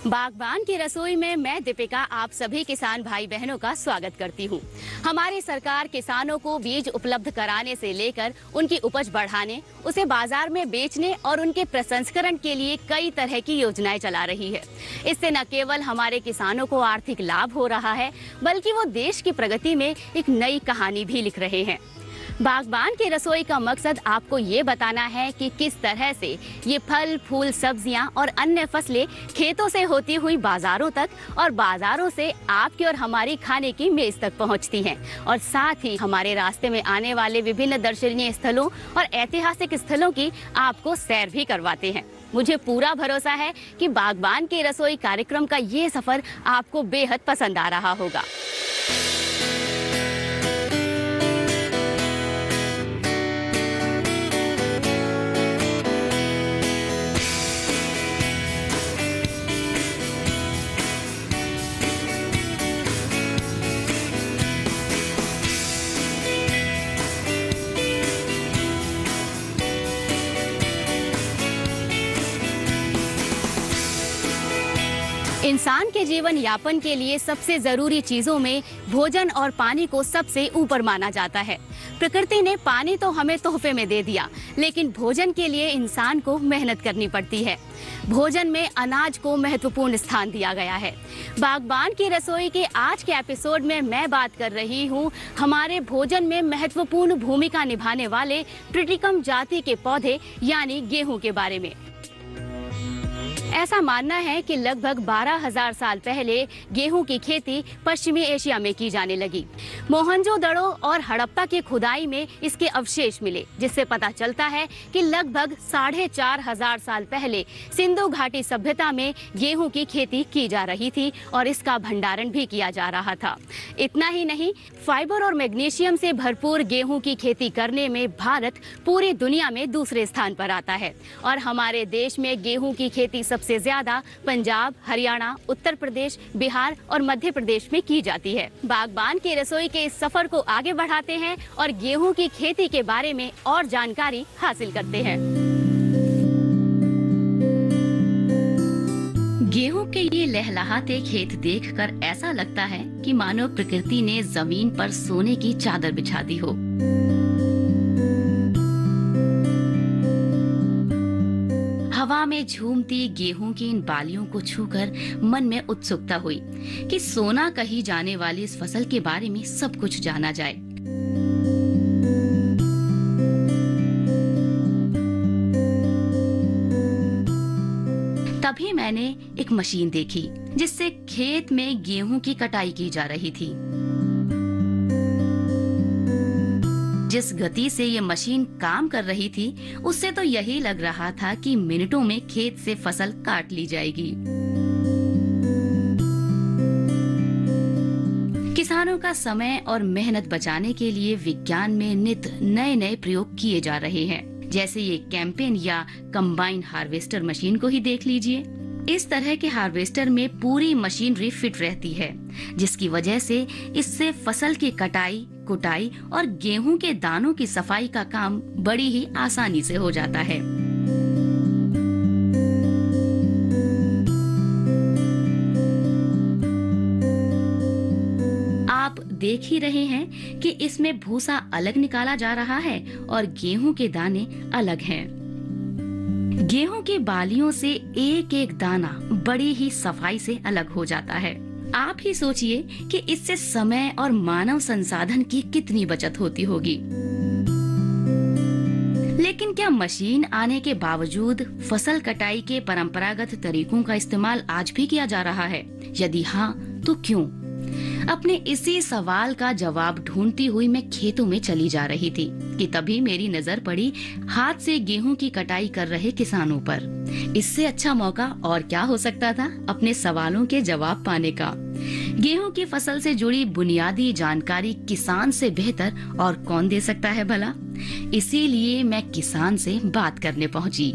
बागबान की रसोई में मैं दीपिका आप सभी किसान भाई बहनों का स्वागत करती हूँ। हमारी सरकार किसानों को बीज उपलब्ध कराने से लेकर उनकी उपज बढ़ाने, उसे बाजार में बेचने और उनके प्रसंस्करण के लिए कई तरह की योजनाएं चला रही है। इससे न केवल हमारे किसानों को आर्थिक लाभ हो रहा है, बल्कि वो देश की प्रगति में एक नई कहानी भी लिख रहे हैं। बागबान की रसोई का मकसद आपको ये बताना है कि किस तरह से ये फल, फूल, सब्जियां और अन्य फसलें खेतों से होती हुई बाजारों तक और बाजारों से आपकी और हमारी खाने की मेज तक पहुंचती हैं और साथ ही हमारे रास्ते में आने वाले विभिन्न दर्शनीय स्थलों और ऐतिहासिक स्थलों की आपको सैर भी करवाते हैं। मुझे पूरा भरोसा है कि बागबान की रसोई कार्यक्रम का ये सफर आपको बेहद पसंद आ रहा होगा। इंसान के जीवन यापन के लिए सबसे जरूरी चीजों में भोजन और पानी को सबसे ऊपर माना जाता है। प्रकृति ने पानी तो हमें तोहफे में दे दिया, लेकिन भोजन के लिए इंसान को मेहनत करनी पड़ती है। भोजन में अनाज को महत्वपूर्ण स्थान दिया गया है। बागबान की रसोई के आज के एपिसोड में मैं बात कर रही हूँ हमारे भोजन में महत्वपूर्ण भूमिका निभाने वाले ट्रिटिकम जाति के पौधे यानी गेहूं के बारे में। ऐसा मानना है कि लगभग 12,000 साल पहले गेहूं की खेती पश्चिमी एशिया में की जाने लगी। मोहनजोदड़ो और हड़प्पा की खुदाई में इसके अवशेष मिले, जिससे पता चलता है कि लगभग 4,500 साल पहले सिंधु घाटी सभ्यता में गेहूं की खेती की जा रही थी और इसका भंडारण भी किया जा रहा था। इतना ही नहीं, फाइबर और मैग्नीशियम से भरपूर गेहूं की खेती करने में भारत पूरी दुनिया में दूसरे स्थान पर आता है और हमारे देश में गेहूं की खेती सबसे ज्यादा पंजाब, हरियाणा, उत्तर प्रदेश, बिहार और मध्य प्रदेश में की जाती है। बागबान की रसोई के इस सफर को आगे बढ़ाते हैं और गेहूं की खेती के बारे में और जानकारी हासिल करते हैं। गेहूं के ये लहलहाते खेत देखकर ऐसा लगता है कि मानो प्रकृति ने जमीन पर सोने की चादर बिछा दी हो। हवा में झूमती गेहूं की इन बालियों को छूकर मन में उत्सुकता हुई कि सोना कही जाने वाली इस फसल के बारे में सब कुछ जाना जाए। तभी मैंने एक मशीन देखी जिससे खेत में गेहूं की कटाई की जा रही थी। जिस गति से ये मशीन काम कर रही थी, उससे तो यही लग रहा था कि मिनटों में खेत से फसल काट ली जाएगी। किसानों का समय और मेहनत बचाने के लिए विज्ञान में नित नए नए प्रयोग किए जा रहे हैं। जैसे ये कैंपेन या कंबाइन हार्वेस्टर मशीन को ही देख लीजिए। इस तरह के हार्वेस्टर में पूरी मशीनरी फिट रहती है, जिसकी वजह से इससे फसल की कटाई, कुटाई और गेहूं के दानों की सफाई का काम बड़ी ही आसानी से हो जाता है। आप देख ही रहे हैं कि इसमें भूसा अलग निकाला जा रहा है और गेहूं के दाने अलग हैं। गेहूं की बालियों से एक एक दाना बड़ी ही सफाई से अलग हो जाता है। आप ही सोचिए कि इससे समय और मानव संसाधन की कितनी बचत होती होगी। लेकिन क्या मशीन आने के बावजूद फसल कटाई के परंपरागत तरीकों का इस्तेमाल आज भी किया जा रहा है? यदि हाँ, तो क्यों? अपने इसी सवाल का जवाब ढूंढती हुई मैं खेतों में चली जा रही थी कि तभी मेरी नजर पड़ी हाथ से गेहूं की कटाई कर रहे किसानों पर। इससे अच्छा मौका और क्या हो सकता था अपने सवालों के जवाब पाने का। गेहूं की फसल से जुड़ी बुनियादी जानकारी किसान से बेहतर और कौन दे सकता है भला? इसीलिए मैं किसान से बात करने पहुंची।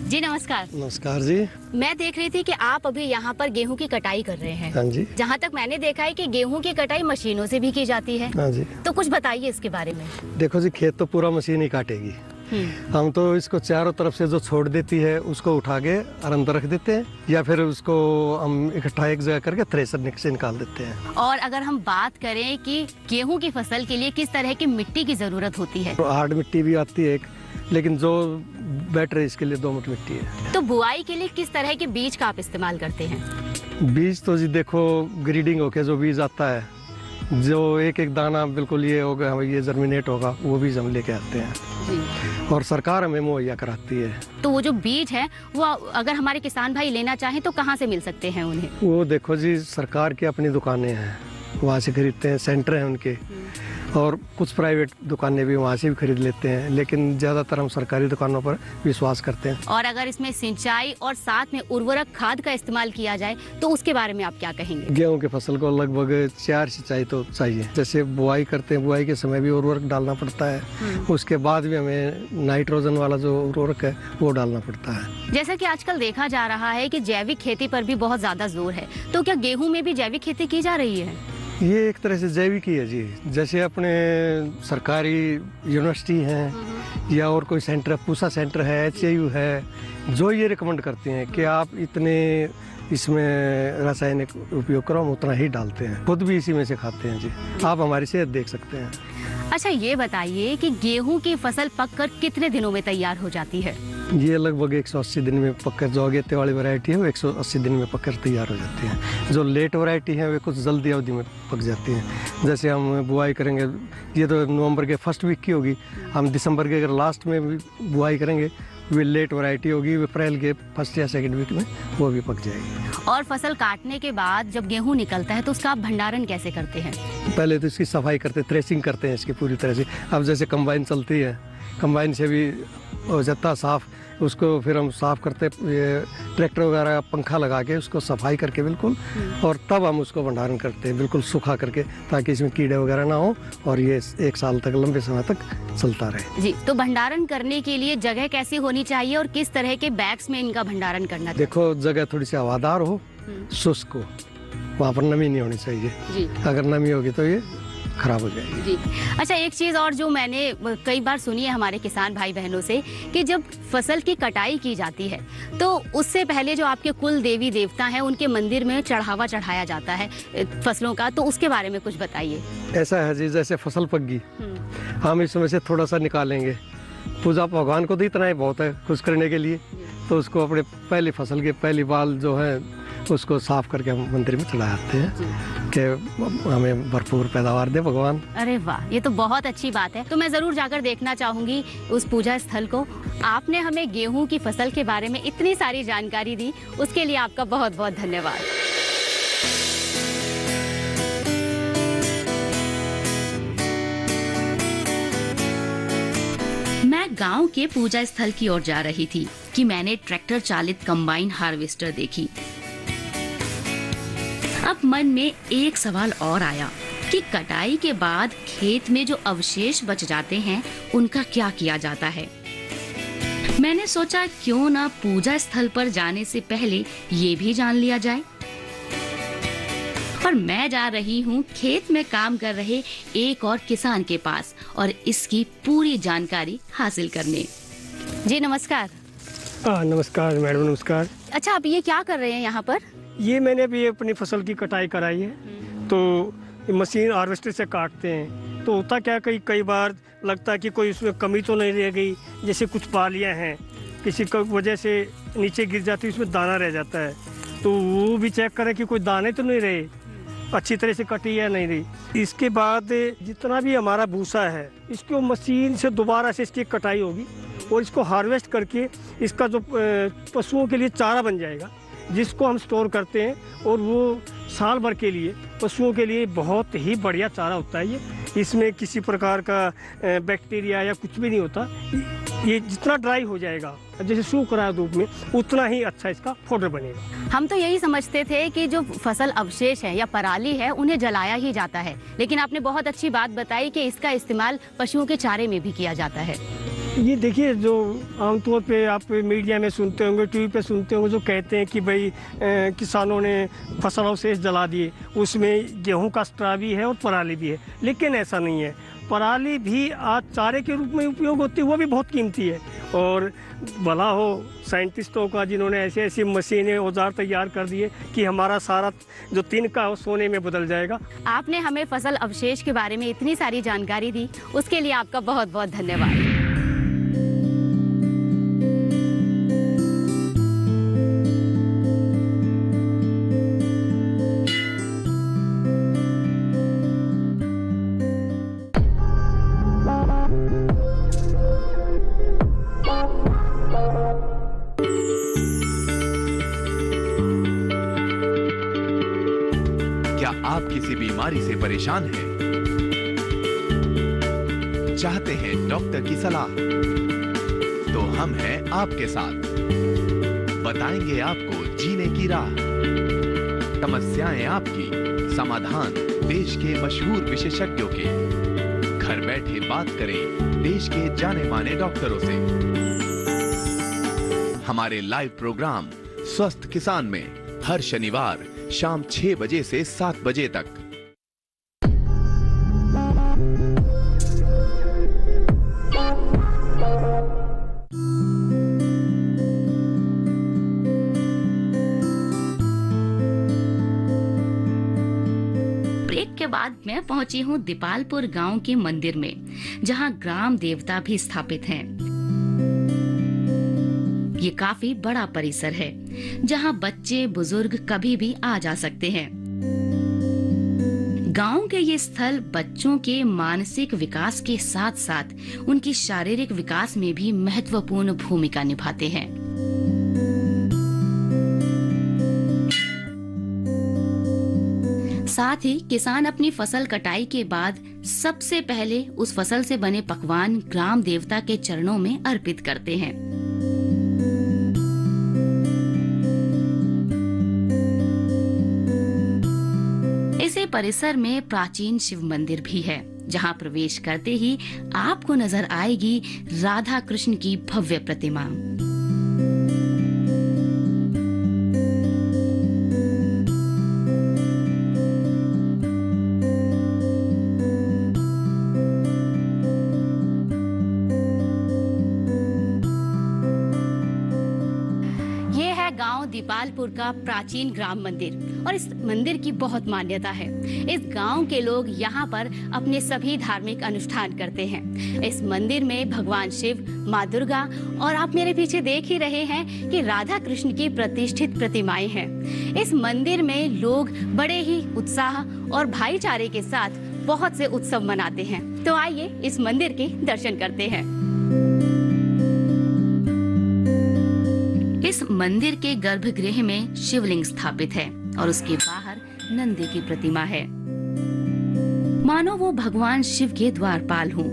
जी नमस्कार। नमस्कार जी। मैं देख रही थी कि आप अभी यहाँ पर गेहूं की कटाई कर रहे हैं। हाँ जी। जहाँ तक मैंने देखा है कि गेहूं की कटाई मशीनों से भी की जाती है। हाँ जी। तो कुछ बताइए इसके बारे में। देखो जी, खेत तो पूरा मशीन ही काटेगी, हम तो इसको चारों तरफ से जो छोड़ देती है उसको उठा के और अंदर रख देते हैं, या फिर उसको हम इकट्ठा एक जगह करके थ्रेशर से निकाल देते हैं। और अगर हम बात करें कि गेहूं की फसल के लिए किस तरह की मिट्टी की जरूरत होती है? तो हार्ड मिट्टी भी आती है एक, लेकिन जो बेटर है इसके लिए दोमट मिट्टी है। तो बुआई के लिए किस तरह के बीज का आप इस्तेमाल करते हैं? बीज तो जी देखो, ग्रीडिंग होके जो बीज आता है, जो एक एक दाना बिल्कुल ये होगा, ये जर्मिनेट होगा, वो बीज हम लेके आते हैं जी। और सरकार हमें मुहैया कराती है। तो वो जो बीज है वो अगर हमारे किसान भाई लेना चाहें तो कहाँ से मिल सकते हैं उन्हें? वो देखो जी, सरकार की अपनी दुकानें हैं, वहाँ से खरीदते हैं, सेंटर हैं उनके, और कुछ प्राइवेट दुकानें भी वहाँ से भी खरीद लेते हैं, लेकिन ज़्यादातर हम सरकारी दुकानों पर विश्वास करते हैं। और अगर इसमें सिंचाई और साथ में उर्वरक खाद का इस्तेमाल किया जाए तो उसके बारे में आप क्या कहेंगे? गेहूं की फसल को लगभग 4 सिंचाई तो चाहिए। जैसे बुआई करते हैं, बुआई के समय भी उर्वरक डालना पड़ता है, उसके बाद भी हमें नाइट्रोजन वाला जो उर्वरक है वो डालना पड़ता है। जैसा कि आजकल देखा जा रहा है कि जैविक खेती पर भी बहुत ज्यादा जोर है, तो क्या गेहूं में भी जैविक खेती की जा रही है? ये एक तरह से जैविक ही है जी। जैसे अपने सरकारी यूनिवर्सिटी हैं या और कोई सेंटर, पूसा सेंटर है, HAU है, जो ये रिकमेंड करते हैं कि आप इतने इसमें रासायनिक उपयोग करो, हम उतना ही डालते हैं। खुद भी इसी में से खाते हैं जी। आप हमारी सेहत देख सकते हैं। अच्छा, ये बताइए कि गेहूं की फसल पककर कितने दिनों में तैयार हो जाती है? ये लगभग 180 दिन में पककर, जो अगेते वाली वैरायटी है वो 180 दिन में पककर तैयार हो जाती है। जो लेट वैरायटी है वे कुछ जल्दी अवधि में पक जाती हैं। जैसे हम बुआई करेंगे, ये तो नवंबर के फर्स्ट वीक की होगी, हम दिसंबर के अगर लास्ट में भी बुआई करेंगे, वे लेट वैरायटी होगी, वे अप्रैल के फर्स्ट या सेकंड वीक में वो भी पक जाएगी। और फसल काटने के बाद जब गेहूं निकलता है तो उसका आप भंडारण कैसे करते हैं? पहले तो इसकी सफाई करते, थ्रेसिंग करते हैं इसकी पूरी तरह से। अब जैसे कंबाइन चलती है, कंबाइन से भी हो जाता है साफ, उसको फिर हम साफ करते, ये ट्रैक्टर वगैरह पंखा लगा के उसको सफाई करके बिल्कुल, और तब हम उसको भंडारण करते हैं बिल्कुल सूखा करके, ताकि इसमें कीड़े वगैरह ना हो और ये 1 साल तक, लंबे समय तक चलता रहे। जी, तो भंडारण करने के लिए जगह कैसी होनी चाहिए और किस तरह के बैग्स में इनका भंडारण करना चाहिए? देखो, जगह थोड़ी सी हवादार हो, शुष्क हो, वहाँ पर नमी नहीं होनी चाहिए जी। अगर नमी होगी तो ये खराब हो जाएगी जी। अच्छा, एक चीज़ और जो मैंने कई बार सुनी है हमारे किसान भाई बहनों से, कि जब फसल की कटाई की जाती है तो उससे पहले जो आपके कुल देवी देवता हैं उनके मंदिर में चढ़ावा चढ़ाया जाता है फसलों का, तो उसके बारे में कुछ बताइए। ऐसा है जी, जैसे फसल पक गई, हम इसमें से थोड़ा सा निकालेंगे, पूजा भगवान को तो इतना ही बहुत है खुश करने के लिए, तो उसको अपने पहली फसल के पहली बाल जो है उसको साफ करके हम मंदिर में चढ़ाते हैं कि हमें भरपूर पैदावार दे भगवान। अरे वाह, ये तो बहुत अच्छी बात है। तो मैं जरूर जाकर देखना चाहूंगी उस पूजा स्थल को। आपने हमें गेहूं की फसल के बारे में इतनी सारी जानकारी दी, उसके लिए आपका बहुत बहुत धन्यवाद। मैं गांव के पूजा स्थल की ओर जा रही थी कि मैंने ट्रैक्टर चालित कंबाइन हार्वेस्टर देखी। अब मन में एक सवाल और आया कि कटाई के बाद खेत में जो अवशेष बच जाते हैं उनका क्या किया जाता है। मैंने सोचा क्यों ना पूजा स्थल पर जाने से पहले ये भी जान लिया जाए। और मैं जा रही हूँ खेत में काम कर रहे एक और किसान के पास और इसकी पूरी जानकारी हासिल करने। जी नमस्कार। नमस्कार मैडम, नमस्कार। अच्छा, आप ये क्या कर रहे हैं यहाँ पर? ये मैंने अभी अपनी फसल की कटाई कराई है, तो मशीन हार्वेस्टर से काटते हैं। तो होता क्या, कई बार लगता है कि कोई उसमें कमी तो नहीं रह गई, जैसे कुछ पालियाँ हैं किसी वजह से नीचे गिर जाती है, उसमें दाना रह जाता है, तो वो भी चेक करें कि कोई दाने तो नहीं रहे, अच्छी तरह से कटी या नहीं रही। इसके बाद जितना भी हमारा भूसा है इसको मशीन से दोबारा से इसकी कटाई होगी और इसको हार्वेस्ट करके इसका जो पशुओं के लिए चारा बन जाएगा, जिसको हम स्टोर करते हैं, और वो साल भर के लिए पशुओं के लिए बहुत ही बढ़िया चारा होता है। ये इसमें किसी प्रकार का बैक्टीरिया या कुछ भी नहीं होता। ये जितना ड्राई हो जाएगा, जैसे सूख रहा है धूप में, उतना ही अच्छा इसका फोडर बनेगा। हम तो यही समझते थे कि जो फसल अवशेष है या पराली है उन्हें जलाया ही जाता है, लेकिन आपने बहुत अच्छी बात बताई कि इसका इस्तेमाल पशुओं के चारे में भी किया जाता है। ये देखिए, जो आमतौर पे आप मीडिया में सुनते होंगे, टीवी पे सुनते होंगे, जो कहते हैं कि भाई किसानों ने फसल अवशेष जला दिए, उसमें गेहूं का स्ट्रा भी है और पराली भी है, लेकिन ऐसा नहीं है। पराली भी आज चारे के रूप में उपयोग होती है, वो भी बहुत कीमती है। और भला हो साइंटिस्टों का जिन्होंने ऐसे ऐसी मशीनें औजार तैयार कर दिए कि हमारा सारा जो तिनका हो सोने में बदल जाएगा। आपने हमें फसल अवशेष के बारे में इतनी सारी जानकारी दी, उसके लिए आपका बहुत बहुत धन्यवाद। आप किसी बीमारी से परेशान हैं? चाहते हैं डॉक्टर की सलाह? तो हम हैं आपके साथ। बताएंगे आपको जीने की राह। समस्याएं आपकी, समाधान देश के मशहूर विशेषज्ञों के। घर बैठे बात करें देश के जाने माने डॉक्टरों से। हमारे लाइव प्रोग्राम स्वस्थ किसान में हर शनिवार शाम 6 बजे से 7 बजे तक। ब्रेक के बाद मैं पहुंची हूं दीपालपुर गांव के मंदिर में, जहां ग्राम देवता भी स्थापित हैं। ये काफी बड़ा परिसर है, जहां बच्चे बुजुर्ग कभी भी आ जा सकते हैं। गांव के ये स्थल बच्चों के मानसिक विकास के साथ साथ उनकी शारीरिक विकास में भी महत्वपूर्ण भूमिका निभाते हैं। साथ ही किसान अपनी फसल कटाई के बाद सबसे पहले उस फसल से बने पकवान ग्राम देवता के चरणों में अर्पित करते हैं। इसी परिसर में प्राचीन शिव मंदिर भी है, जहां प्रवेश करते ही आपको नजर आएगी राधा कृष्ण की भव्य प्रतिमा। गांव दीपालपुर का प्राचीन ग्राम मंदिर, और इस मंदिर की बहुत मान्यता है। इस गांव के लोग यहाँ पर अपने सभी धार्मिक अनुष्ठान करते हैं। इस मंदिर में भगवान शिव, माँ दुर्गा और आप मेरे पीछे देख ही रहे हैं कि राधा कृष्ण की प्रतिष्ठित प्रतिमाएं हैं। इस मंदिर में लोग बड़े ही उत्साह और भाईचारे के साथ बहुत से उत्सव मनाते हैं। तो आइए इस मंदिर के दर्शन करते हैं। इस मंदिर के गर्भगृह में शिवलिंग स्थापित है और उसके बाहर नंदी की प्रतिमा है, मानो वो भगवान शिव के द्वारपाल हों।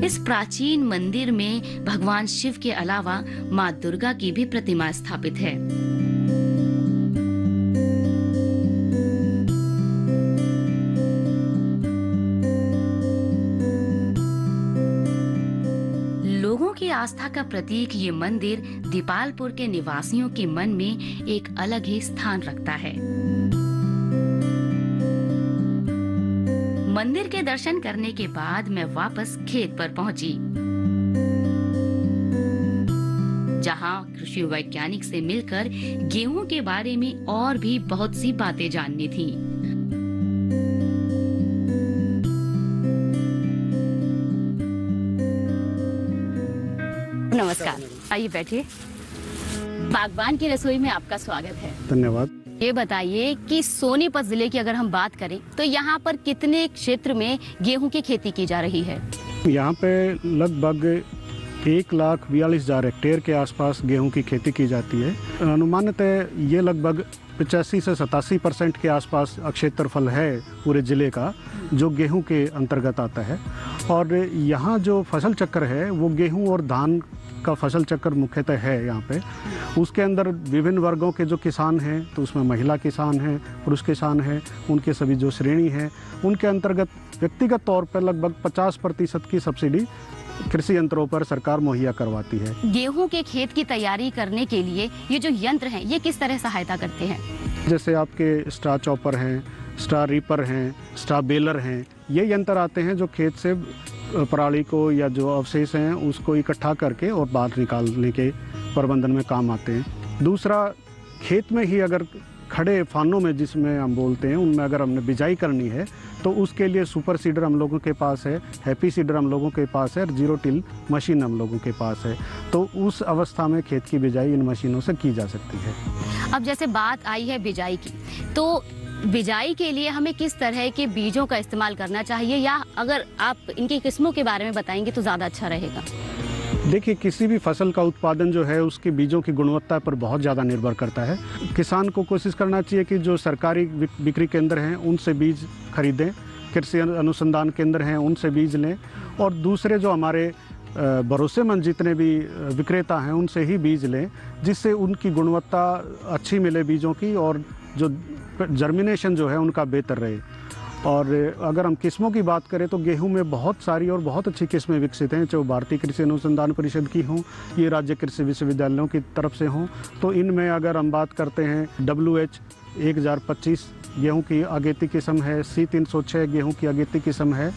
इस प्राचीन मंदिर में भगवान शिव के अलावा माँ दुर्गा की भी प्रतिमा स्थापित है। लोगों की आस्था का प्रतीक ये मंदिर दीपालपुर के निवासियों के मन में एक अलग ही स्थान रखता है। मंदिर के दर्शन करने के बाद मैं वापस खेत पर पहुंची, जहां कृषि वैज्ञानिक से मिलकर गेहूं के बारे में और भी बहुत सी बातें जाननी थी। नमस्कार, आइए बैठिए। बागबान की रसोई में आपका स्वागत है। धन्यवाद। ये बताइए कि सोनीपत जिले की अगर हम बात करें तो यहाँ पर कितने क्षेत्र में गेहूं की खेती की जा रही है? यहाँ पे लगभग 1,42,000 हेक्टेयर के आसपास गेहूं की खेती की जाती है। अनुमानतः ये लगभग 85 से 87% के आसपास क्षेत्रफल है पूरे ज़िले का, जो गेहूं के अंतर्गत आता है। और यहाँ जो फसल चक्र है वो गेहूं और धान का फसल चक्र मुख्यतः है यहाँ पे। उसके अंदर विभिन्न वर्गों के जो किसान हैं, तो उसमें महिला किसान हैं, पुरुष किसान हैं, उनके सभी जो श्रेणी है उनके अंतर्गत व्यक्तिगत तौर पर लगभग 50% की सब्सिडी कृषि यंत्रों पर सरकार मुहैया करवाती है। गेहूं के खेत की तैयारी करने के लिए ये जो यंत्र हैं, ये किस तरह सहायता करते हैं? जैसे आपके स्टार चॉपर हैं, स्टार रीपर हैं, स्टार बेलर हैं, ये यंत्र आते हैं जो खेत से पराली को या जो अवशेष हैं उसको इकट्ठा करके और बाहर निकालने के प्रबंधन में काम आते हैं। दूसरा, खेत में ही अगर खड़े फानों में जिसमें हम बोलते हैं उनमें अगर हमने बिजाई करनी है तो उसके लिए सुपर सीडर हम लोगों के पास है, हैप्पी सीडर हम लोगों के पास है और जीरो टिल मशीन हम लोगों के पास है। तो उस अवस्था में खेत की बिजाई इन मशीनों से की जा सकती है। अब जैसे बात आई है बिजाई की, तो बिजाई के लिए हमें किस तरह के बीजों का इस्तेमाल करना चाहिए, या अगर आप इनकी किस्मों के बारे में बताएंगे तो ज़्यादा अच्छा रहेगा। देखिए, किसी भी फसल का उत्पादन जो है उसके बीजों की गुणवत्ता पर बहुत ज़्यादा निर्भर करता है। किसान को कोशिश करना चाहिए कि जो सरकारी बिक्री केंद्र हैं उनसे बीज खरीदें, कृषि अनुसंधान केंद्र हैं उनसे बीज लें, और दूसरे जो हमारे भरोसेमंद जितने भी विक्रेता हैं उनसे ही बीज लें, जिससे उनकी गुणवत्ता अच्छी मिले बीजों की और जो जर्मिनेशन जो है उनका बेहतर रहे। और अगर हम किस्मों की बात करें तो गेहूं में बहुत सारी और बहुत अच्छी किस्में विकसित हैं, चाहे भारतीय कृषि अनुसंधान परिषद की हों, ये राज्य कृषि विश्वविद्यालयों की तरफ से हों। तो इनमें अगर हम बात करते हैं WH 1025 गेहूं की अगेती किस्म है, C306 गेहूं की अगेती किस्म है,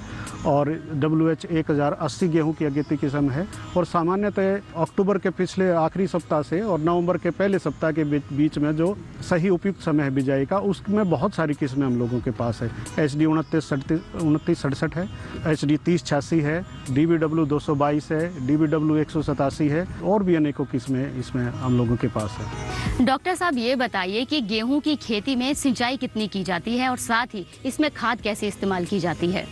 और WH 1080 गेहूं की अगेती किस्म है। और सामान्यतः अक्टूबर के पिछले आखिरी सप्ताह से और नवंबर के पहले सप्ताह के बीच में जो सही उपयुक्त समय है बिजाई का, उसमें बहुत सारी किस्में हम लोगों के पास है। HD 2967 है, HD 3086 है, DBW 222 है, DBW 187 है, और भी अनेकों किस्में इसमें हम लोगों के पास है। डॉक्टर साहब, ये बताइए कि गेहूं की खेती में सिंचाई कितनी की जाती है और साथ ही इसमें खाद कैसे इस्तेमाल की जाती है?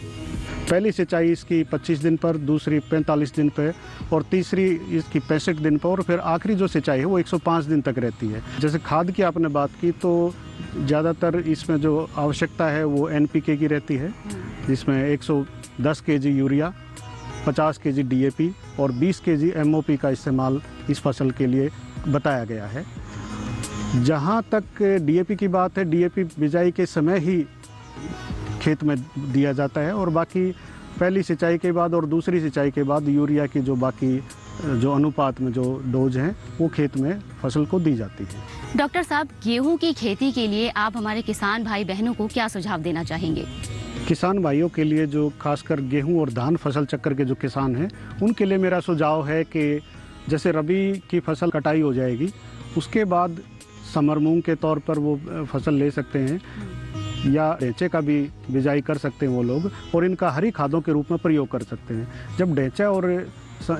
पहली सिंचाई इसकी 25 दिन पर, दूसरी 45 दिन पर, और तीसरी इसकी 65 दिन पर, और फिर आखिरी जो सिंचाई है वो 105 दिन तक रहती है। जैसे खाद की आपने बात की, तो ज़्यादातर इसमें जो आवश्यकता है वो NPK की रहती है, जिसमें 110 kg यूरिया, 50 kg DAP और 20 kg MOP का इस्तेमाल इस फसल के लिए बताया गया है। जहाँ तक DAP की बात है, DAP बिजाई के समय ही खेत में दिया जाता है, और बाकी पहली सिंचाई के बाद और दूसरी सिंचाई के बाद यूरिया की जो बाकी जो अनुपात में जो डोज हैं वो खेत में फसल को दी जाती है। डॉक्टर साहब, गेहूं की खेती के लिए आप हमारे किसान भाई बहनों को क्या सुझाव देना चाहेंगे? किसान भाइयों के लिए, जो खासकर गेहूं और धान फसल चक्कर के जो किसान हैं, उनके लिए मेरा सुझाव है कि जैसे रबी की फसल कटाई हो जाएगी, उसके बाद समर मूंग के तौर पर वो फसल ले सकते हैं, या ढेंचे का भी बिजाई कर सकते हैं वो लोग, और इनका हरी खादों के रूप में प्रयोग कर सकते हैं। जब ढेंचा और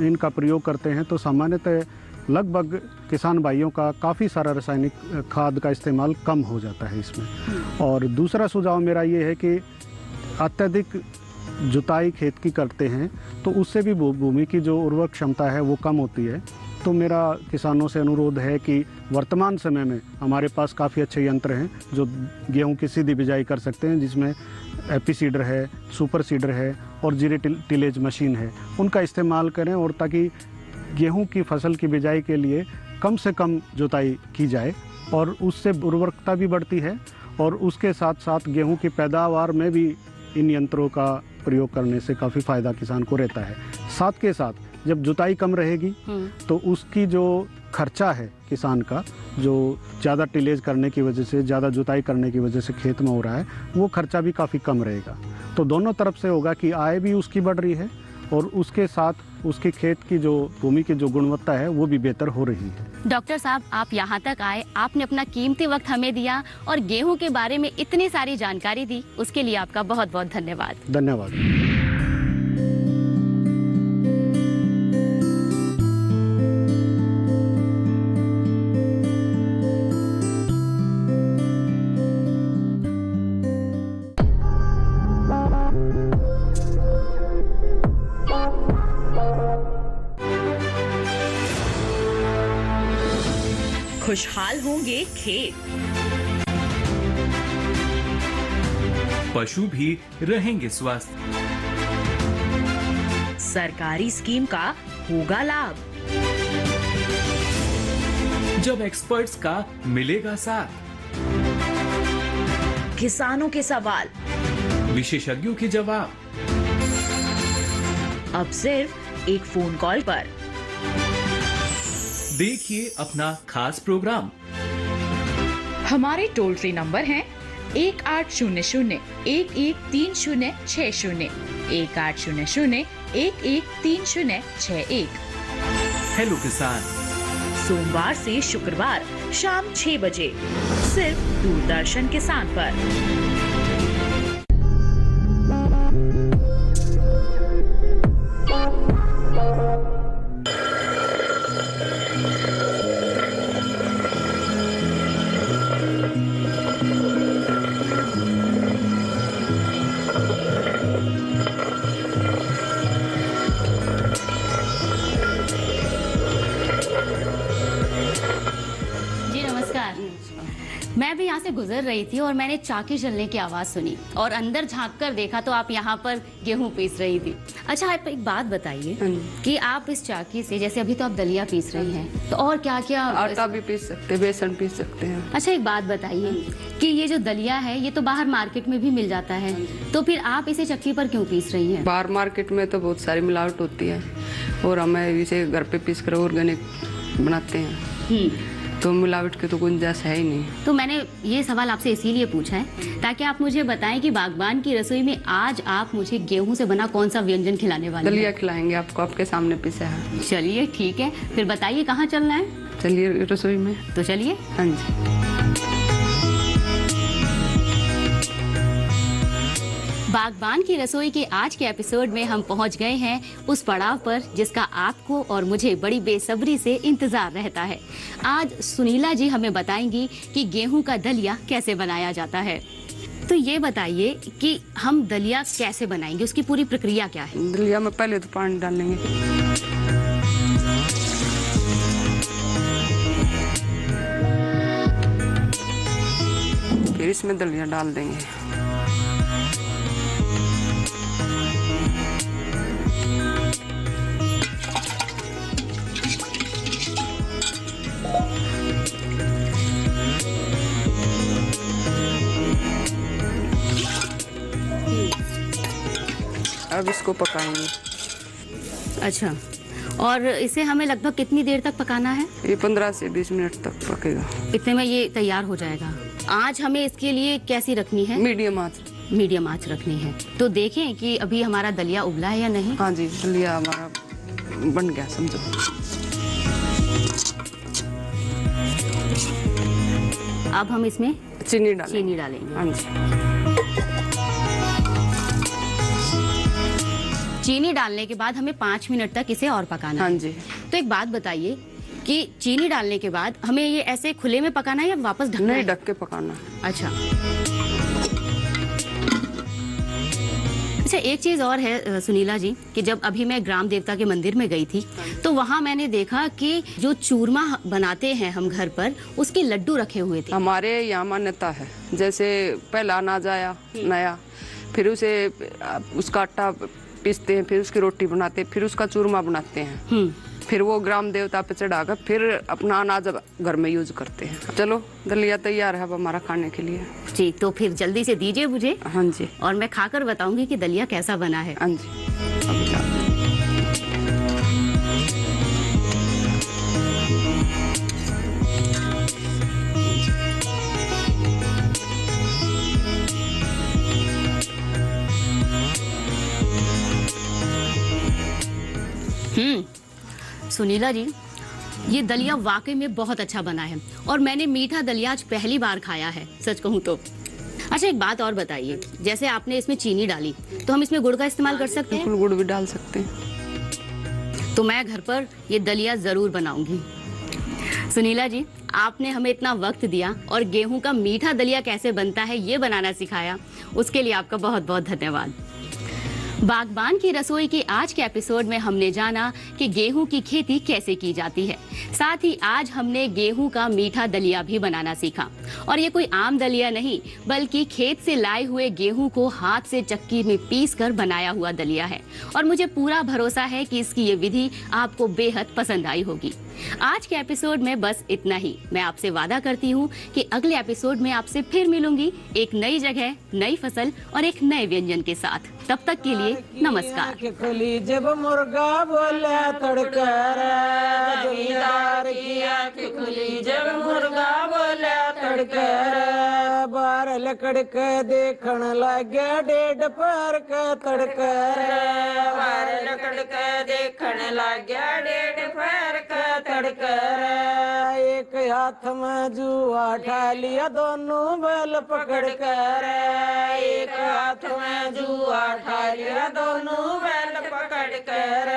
इनका प्रयोग करते हैं तो सामान्यतः लगभग किसान भाइयों का काफ़ी सारा रासायनिक खाद का इस्तेमाल कम हो जाता है इसमें। और दूसरा सुझाव मेरा ये है कि अत्यधिक जुताई खेत की करते हैं तो उससे भी भूमि की जो उर्वरक क्षमता है वो कम होती है। तो मेरा किसानों से अनुरोध है कि वर्तमान समय में हमारे पास काफ़ी अच्छे यंत्र हैं जो गेहूं की सीधी बिजाई कर सकते हैं, जिसमें हैप्पी सीडर है, सुपर सीडर है और जीरो टिलेज मशीन है। उनका इस्तेमाल करें, और ताकि गेहूं की फसल की बिजाई के लिए कम से कम जुताई की जाए, और उससे उर्वरकता भी बढ़ती है, और उसके साथ साथ गेहूं की पैदावार में भी इन यंत्रों का प्रयोग करने से काफ़ी फ़ायदा किसान को रहता है। साथ के साथ जब जुताई कम रहेगी तो उसकी जो खर्चा है किसान का, जो ज़्यादा टिलेज करने की वजह से, ज़्यादा जुताई करने की वजह से खेत में हो रहा है, वो खर्चा भी काफ़ी कम रहेगा। तो दोनों तरफ से होगा कि आय भी उसकी बढ़ रही है, और उसके साथ उसके खेत की जो भूमि की जो गुणवत्ता है वो भी बेहतर हो रही है। डॉक्टर साहब, आप यहाँ तक आए, आपने अपना कीमती वक्त हमें दिया और गेहूं के बारे में इतनी सारी जानकारी दी, उसके लिए आपका बहुत बहुत धन्यवाद। धन्यवाद। खुशहाल होंगे खेत, पशु भी रहेंगे स्वस्थ, सरकारी स्कीम का होगा लाभ, जब एक्सपर्ट्स का मिलेगा साथ, किसानों के सवाल, विशेषज्ञों के जवाब, अब सिर्फ एक फोन कॉल पर। देखिए अपना खास प्रोग्राम हमारे टोल फ्री नंबर हैं 1800-113060, 1800-113061। हेलो किसान। सोमवार से शुक्रवार शाम 6 बजे सिर्फ दूरदर्शन किसान पर। जी नमस्कार। मैं भी यहाँ से गुजर रही थी और मैंने चाकी चलने की आवाज़ सुनी और अंदर झांक कर देखा तो आप यहाँ पर गेहूं पीस रही थी। अच्छा, आप एक बात बताइए कि आप इस चाकी से, जैसे अभी तो आप दलिया पीस रही हैं, तो और क्या क्या? आटा भी पीस सकते हैं, बेसन पीस सकते हैं। अच्छा, एक बात बताइए कि ये जो दलिया है ये तो बाहर मार्केट में भी मिल जाता है, तो फिर आप इसे चक्की पर क्यों पीस रही हैं? बाहर मार्केट में तो बहुत सारी मिलावट होती है और हमें इसे घर पे पीस कर ऑर्गेनिक बनाते हैं, तो मिलावट की तो गुंजाइश है ही नहीं। तो मैंने ये सवाल आपसे इसीलिए पूछा है ताकि आप मुझे बताएं कि बागबान की रसोई में आज आप मुझे गेहूं से बना कौन सा व्यंजन खिलाने वाले हैं? दलिया खिलाएंगे आपको, आपके सामने पीसा है। चलिए ठीक है, फिर बताइए कहाँ चलना है? चलिए रसोई में। तो चलिए। हाँ जी। बागबान की रसोई के आज के एपिसोड में हम पहुंच गए हैं उस पड़ाव पर जिसका आपको और मुझे बड़ी बेसब्री से इंतजार रहता है। आज सुनीला जी हमें बताएंगी कि गेहूं का दलिया कैसे बनाया जाता है। तो ये बताइए कि हम दलिया कैसे बनाएंगे, उसकी पूरी प्रक्रिया क्या है? दलिया में पहले तो पानी डालेंगे, फिर इसमें दलिया डाल देंगे। अब इसको पकाएंगे। अच्छा, और इसे हमें लगभग कितनी देर तक पकाना है? ये 15 से 20 मिनट तक पकेगा। इतने में ये तैयार हो जाएगा। आँच हमें इसके लिए कैसी रखनी है? मीडियम आंच। मीडियम आँच रखनी है। तो देखें कि अभी हमारा दलिया उबला है या नहीं। हाँ जी, दलिया हमारा बन गया समझो। अब हम इसमें चीनी डालेंगे। चीनी डालेंगे। हाँ जी। चीनी डालने के बाद हमें 5 मिनट तक इसे और पकाना हाँ है। जी। तो एक बात बताइए कि चीनी डालने के बाद हमें ये ऐसे खुले में पकाना है या वापस ढकना नहीं, है? ढक के पकाना। अच्छा। अच्छा, एक चीज़ और है सुनीला जी कि जब अभी मैं ग्राम देवता के मंदिर में गई थी तो वहाँ मैंने देखा कि जो चूरमा बनाते हैं हम घर पर, उसके लड्डू रखे हुए थे। हमारे यहाँ मान्यता है, जैसे पहला अनाज आया नया, फिर उसे उसका आटा पीसते हैं, फिर उसकी रोटी बनाते हैं, फिर उसका चूरमा बनाते हैं, फिर वो ग्राम देवता पे चढ़ाकर फिर अपना अनाज घर में यूज करते हैं। चलो दलिया तैयार है अब हमारा खाने के लिए। जी, तो फिर जल्दी से दीजिए मुझे। हाँ जी। और मैं खाकर बताऊंगी कि दलिया कैसा बना है। हाँ जी। अभी डालते हैं। सुनीला जी, ये दलिया वाकई में बहुत अच्छा बना है और मैंने मीठा दलिया आज पहली बार खाया है, सच कहूँ तो। अच्छा, एक बात और बताइए, जैसे आपने इसमें चीनी डाली तो हम इसमें गुड़ का इस्तेमाल कर सकते हैं? बिल्कुल, गुड़ भी डाल सकते हैं। तो मैं घर पर ये दलिया जरूर बनाऊंगी। सुनीला जी, आपने हमें इतना वक्त दिया और गेहूं का मीठा दलिया कैसे बनता है ये बनाना सिखाया, उसके लिए आपका बहुत बहुत धन्यवाद। बागबान की रसोई के आज के एपिसोड में हमने जाना कि गेहूं की खेती कैसे की जाती है। साथ ही आज हमने गेहूं का मीठा दलिया भी बनाना सीखा। और ये कोई आम दलिया नहीं, बल्कि खेत से लाए हुए गेहूं को हाथ से चक्की में पीस कर बनाया हुआ दलिया है। और मुझे पूरा भरोसा है कि इसकी ये विधि आपको बेहद पसंद आई होगी। आज के एपिसोड में बस इतना ही। मैं आपसे वादा करती हूँ कि अगले एपिसोड में आपसे फिर मिलूंगी, एक नई जगह, नई फसल और एक नए व्यंजन के साथ। तब तक के लिए नमस्कार। खुली जब मुर्गा बोला तड़कर, जमींदार की आँख खुली जब मुर्गा बोला तड़कर, बार लकड़ के देखण लाग्या डेढ़ पर का तड़कर, बार लकड़ के देखण लाग्या डेढ़ पर का तड़कर, एक हाथ में जुआ उठा लिया दोनों बैल पकड़ कर, एक हाथ में जुआ उठा लिया दोनों बैल पकड़ कर,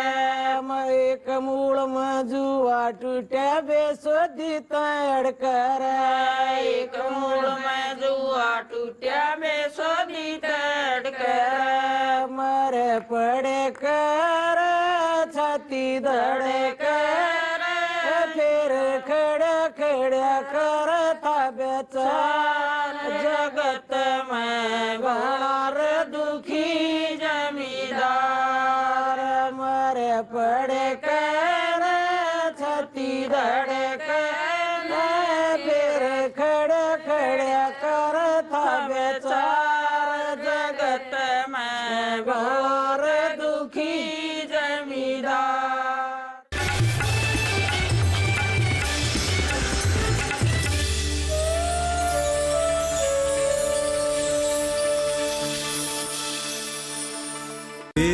एक मूल में जुआ टूटा बेसोदी तड़ कर, एक मूल में जुआ टूटा बेसोदी तड़ कर, मरे पड़े कर छाती धड़े कर, फिर खड़ा खड़ा कर था बेचार, जगत में बार दुखी जमींदार, मरे पड़े कर छाती धड़े